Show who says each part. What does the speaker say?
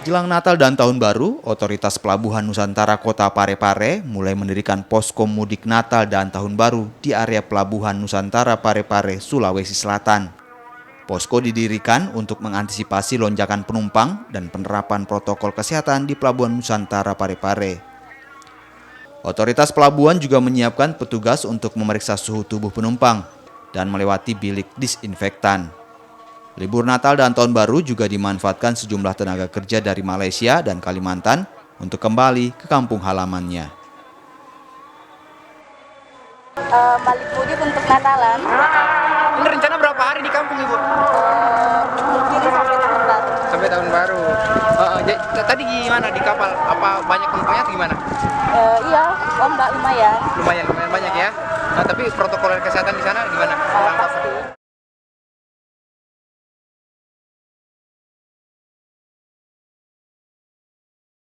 Speaker 1: Jelang Natal dan Tahun Baru, Otoritas Pelabuhan Nusantara Kota Parepare mulai mendirikan posko mudik Natal dan Tahun Baru di area Pelabuhan Nusantara Parepare, Sulawesi Selatan. Posko didirikan untuk mengantisipasi lonjakan penumpang dan penerapan protokol kesehatan di Pelabuhan Nusantara Parepare. Otoritas pelabuhan juga menyiapkan petugas untuk memeriksa suhu tubuh penumpang dan melewati bilik disinfektan. Libur Natal dan Tahun Baru juga dimanfaatkan sejumlah tenaga kerja dari Malaysia dan Kalimantan untuk kembali ke kampung halamannya.
Speaker 2: Balik mudik untuk Natalan.
Speaker 3: Ini rencana berapa hari di kampung, Ibu?
Speaker 2: Mungkin sampai tahun baru.
Speaker 3: Sampai tahun baru. Tadi gimana di kapal? Apa banyak penumpangnya atau gimana?
Speaker 2: Iya, Mbak, lumayan.
Speaker 3: Lumayan banyak ya. Tapi protokol kesehatan di sana gimana?
Speaker 2: Pasti.